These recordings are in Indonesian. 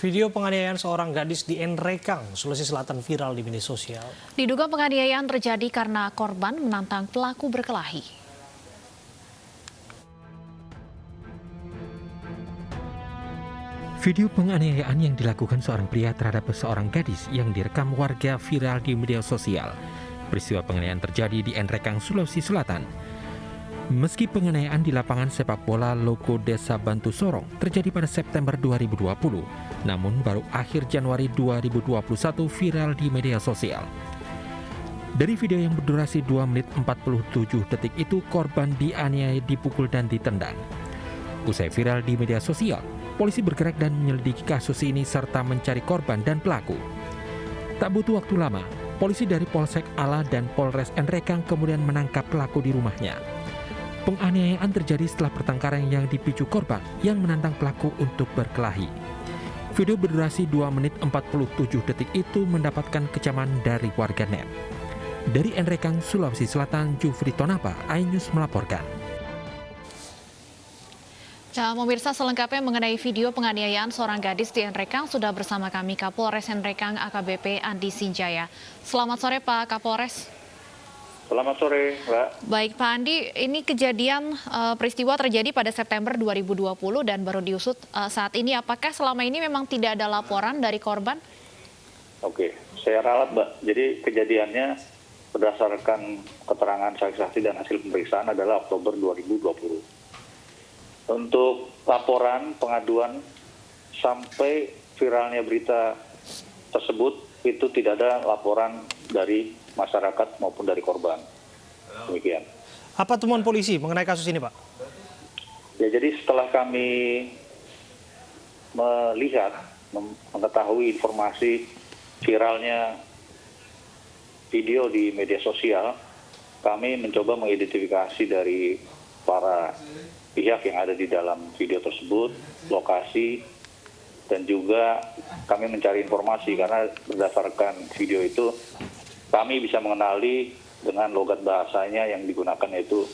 Video penganiayaan seorang gadis di Nrekang, Sulawesi Selatan viral di media sosial. Diduga penganiayaan terjadi karena korban menantang pelaku berkelahi. Video penganiayaan yang dilakukan seorang pria terhadap seorang gadis yang direkam warga viral di media sosial. Peristiwa penganiayaan terjadi di Nrekang, Sulawesi Selatan. Meski penganiayaan di lapangan sepak bola Loko Desa Bantu Sorong terjadi pada September 2020, namun baru akhir Januari 2021 viral di media sosial. Dari video yang berdurasi 2 menit 47 detik itu, korban dianiaya, dipukul dan ditendang. Usai viral di media sosial, polisi bergerak dan menyelidiki kasus ini serta mencari korban dan pelaku. Tak butuh waktu lama, polisi dari Polsek Ala dan Polres Nrekang kemudian menangkap pelaku di rumahnya. Penganiayaan terjadi setelah pertengkaran yang dipicu korban yang menantang pelaku untuk berkelahi. Video berdurasi 2 menit 47 detik itu mendapatkan kecaman dari warganet. Dari Nrekang, Sulawesi Selatan, Jufri Tonapa, iNews melaporkan. Nah, pemirsa, selengkapnya mengenai video penganiayaan seorang gadis di Nrekang sudah bersama kami Kapolres Nrekang AKBP Andi Sinjaya. Selamat sore Pak Kapolres. Selamat sore, Mbak. Baik Pak Andi, ini kejadian peristiwa terjadi pada September 2020 dan baru diusut saat ini. Apakah selama ini memang tidak ada laporan dari korban? Oke, saya ralat, Mbak. Jadi kejadiannya berdasarkan keterangan saksi-saksi dan hasil pemeriksaan adalah Oktober 2020. Untuk laporan pengaduan sampai viralnya berita tersebut itu tidak ada laporan dari masyarakat maupun dari korban. Demikian. Apa temuan polisi mengenai kasus ini, Pak? Ya, jadi setelah kami melihat, mengetahui informasi viralnya video di media sosial, kami mencoba mengidentifikasi dari para pihak yang ada di dalam video tersebut, lokasi, dan juga kami mencari informasi karena berdasarkan video itu kami bisa mengenali dengan logat bahasanya yang digunakan, yaitu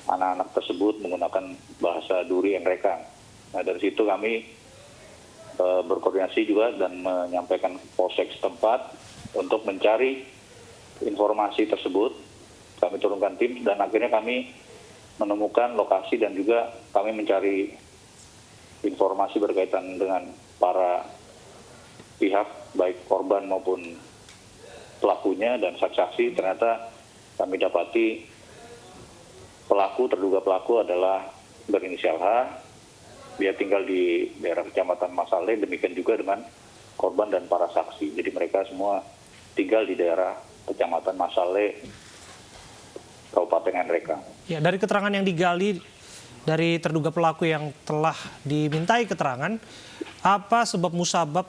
anak-anak tersebut menggunakan bahasa Duri Nrekang. Nah, dari situ kami berkoordinasi juga dan menyampaikan ke Polsek setempat untuk mencari informasi tersebut. Kami turunkan tim dan akhirnya kami menemukan lokasi dan juga kami mencari informasi berkaitan dengan para pihak, baik korban maupun pelakunya dan saksi-saksi. Ternyata kami dapati terduga pelaku adalah berinisial H. Dia tinggal di daerah Kecamatan Masale, demikian juga dengan korban dan para saksi. Jadi mereka semua tinggal di daerah Kecamatan Masale, Kabupaten Nrekang. Ya, dari keterangan yang digali dari terduga pelaku yang telah dimintai keterangan, apa sebab musabab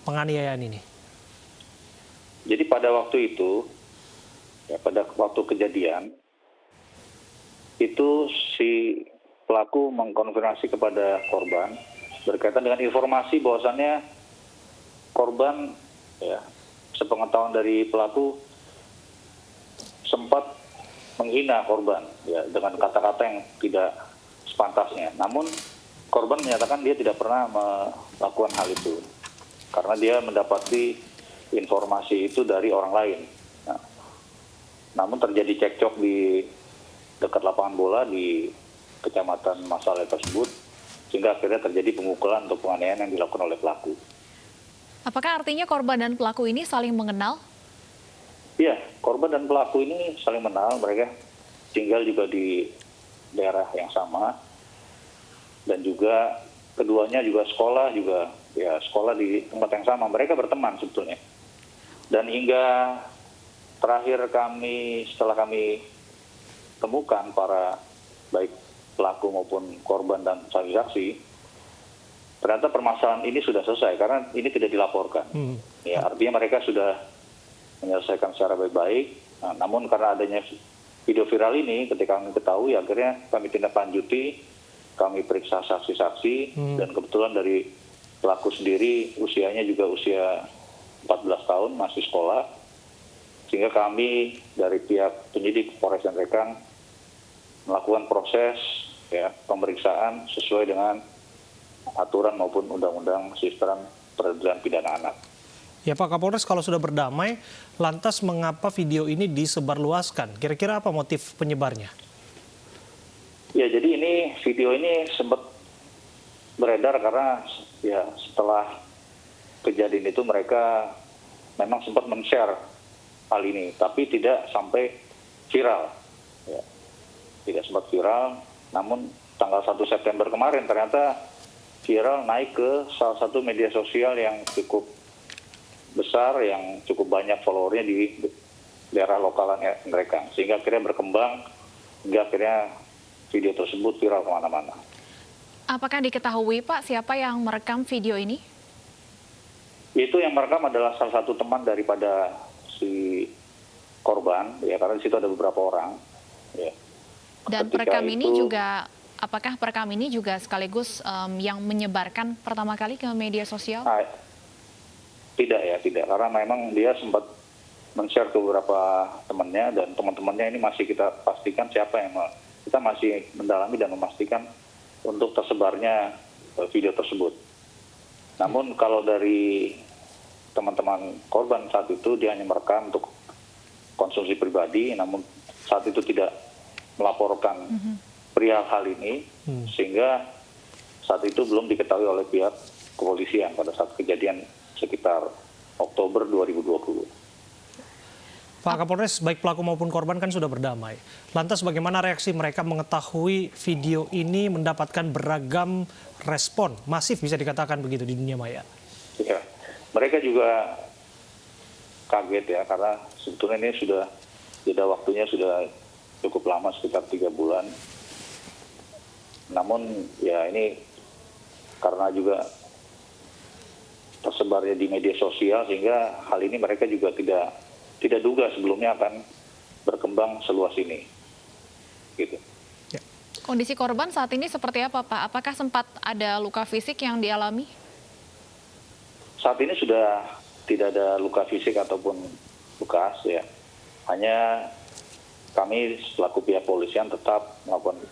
penganiayaan ini? Jadi pada waktu itu, ya pada waktu kejadian, itu si pelaku mengkonfirmasi kepada korban berkaitan dengan informasi bahwasannya korban, ya, sepengetahuan dari pelaku sempat menghina korban, ya, dengan kata-kata yang tidak sepantasnya. Namun korban menyatakan dia tidak pernah melakukan hal itu karena dia mendapati informasi itu dari orang lain. Nah, namun terjadi cekcok di dekat lapangan bola di Kecamatan Masale tersebut, sehingga akhirnya terjadi pemukulan atau penganiayaan yang dilakukan oleh pelaku. Apakah artinya korban dan pelaku ini saling mengenal? Iya, korban dan pelaku ini saling mengenal. Mereka tinggal juga di daerah yang sama, dan juga keduanya juga sekolah di tempat yang sama. Mereka berteman sebetulnya. Dan hingga terakhir setelah kami temukan para baik pelaku maupun korban dan saksi-saksi, ternyata permasalahan ini sudah selesai karena ini tidak dilaporkan. Ya, artinya mereka sudah menyelesaikan secara baik-baik. Nah, namun karena adanya video viral ini, ketika kami ketahui, akhirnya kami tindak lanjuti, kami periksa saksi-saksi, dan kebetulan dari pelaku sendiri usianya juga usia 14 tahun, masih sekolah, sehingga kami dari pihak penyidik Polres Nrekang melakukan proses, ya, pemeriksaan sesuai dengan aturan maupun undang-undang sistem peradilan pidana anak. Ya Pak Kapolres, kalau sudah berdamai, lantas mengapa video ini disebarluaskan? Kira-kira apa motif penyebarnya? Ya, jadi video ini sempat beredar karena ya setelah kejadian itu mereka memang sempat men-share hal ini, tapi tidak sampai viral. Ya, tidak sempat viral, namun tanggal 1 September kemarin ternyata viral naik ke salah satu media sosial yang cukup besar, yang cukup banyak followernya di daerah lokalan mereka, sehingga akhirnya berkembang hingga akhirnya video tersebut viral kemana-mana. Apakah diketahui Pak siapa yang merekam video ini? Itu yang merekam adalah salah satu teman daripada si korban, ya, karena di situ ada beberapa orang. Ya. Dan perekam ini juga, apakah perekam ini juga sekaligus yang menyebarkan pertama kali ke media sosial? Tidak, karena memang dia sempat men-share ke beberapa temannya, dan teman-temannya ini masih kita pastikan siapa yang kita masih mendalami dan memastikan untuk tersebarnya video tersebut. Namun kalau dari teman-teman korban saat itu dia hanya merekam untuk konsumsi pribadi, namun saat itu tidak melaporkan perihal hal ini, sehingga saat itu belum diketahui oleh pihak kepolisian pada saat kejadian sekitar Oktober 2020. Pak Kapolres, baik pelaku maupun korban kan sudah berdamai. Lantas bagaimana reaksi mereka mengetahui video ini mendapatkan beragam respon, masif bisa dikatakan begitu di dunia maya? Ya, mereka juga kaget ya, karena sebetulnya ini sudah jeda waktunya sudah cukup lama, sekitar 3 bulan. Namun ya ini karena juga tersebarnya di media sosial, sehingga hal ini mereka juga tidak duga sebelumnya akan berkembang seluas ini. Gitu. Ya. Kondisi korban saat ini seperti apa, Pak? Apakah sempat ada luka fisik yang dialami? Saat ini sudah tidak ada luka fisik ataupun lukas, ya. Hanya kami selaku pihak polisian tetap melakukan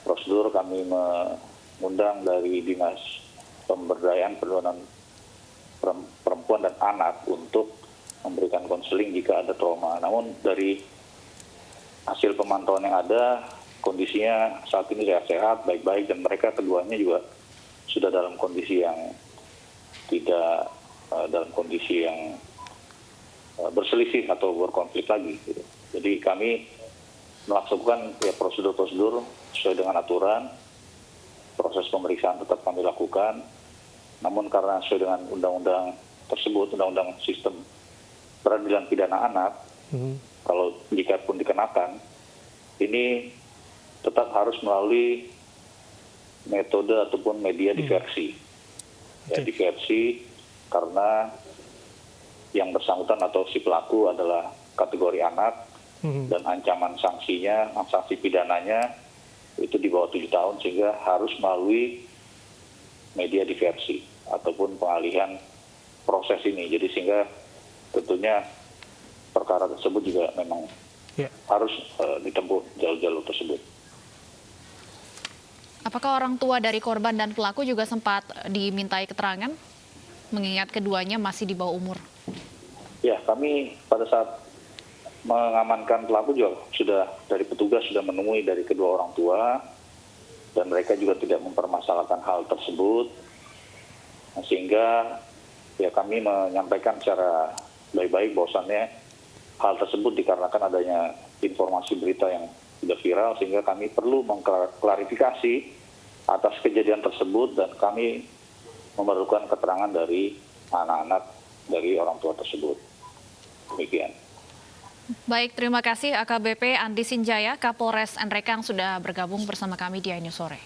prosedur. Kami mengundang dari Dinas Pemberdayaan Perempuan dan Anak untuk memberikan konseling jika ada trauma. Namun dari hasil pemantauan yang ada, kondisinya saat ini sehat, baik-baik, dan mereka keduanya juga sudah dalam kondisi yang tidak dalam kondisi yang berselisih atau berkonflik lagi. Gitu. Jadi kami melaksanakan ya, prosedur-prosedur sesuai dengan aturan. Proses pemeriksaan tetap kami lakukan. Namun karena sesuai dengan undang-undang tersebut, undang-undang sistem peradilan pidana anak, kalau jika pun dikenakan, ini tetap harus melalui metode ataupun media diversi. Ya, diversi karena yang bersangkutan atau si pelaku adalah kategori anak, dan ancaman sanksinya, sanksi pidananya itu di bawah 7 tahun, sehingga harus melalui media diversi ataupun pengalihan proses ini. Jadi sehingga tentunya perkara tersebut juga memang harus ditempuh jalur-jalur tersebut. Apakah orang tua dari korban dan pelaku juga sempat dimintai keterangan, mengingat keduanya masih di bawah umur? Ya, kami pada saat mengamankan pelaku juga sudah dari petugas sudah menemui dari kedua orang tua, dan mereka juga tidak mempermasalahkan hal tersebut, sehingga ya kami menyampaikan secara baik-baik bahwasannya hal tersebut dikarenakan adanya informasi berita yang sudah viral, sehingga kami perlu mengklarifikasi atas kejadian tersebut, dan kami memerlukan keterangan dari anak-anak dari orang tua tersebut. Demikian. Baik, terima kasih AKBP Andi Sinjaya, Kapolres Nrekang sudah bergabung bersama kami di iNews Sore.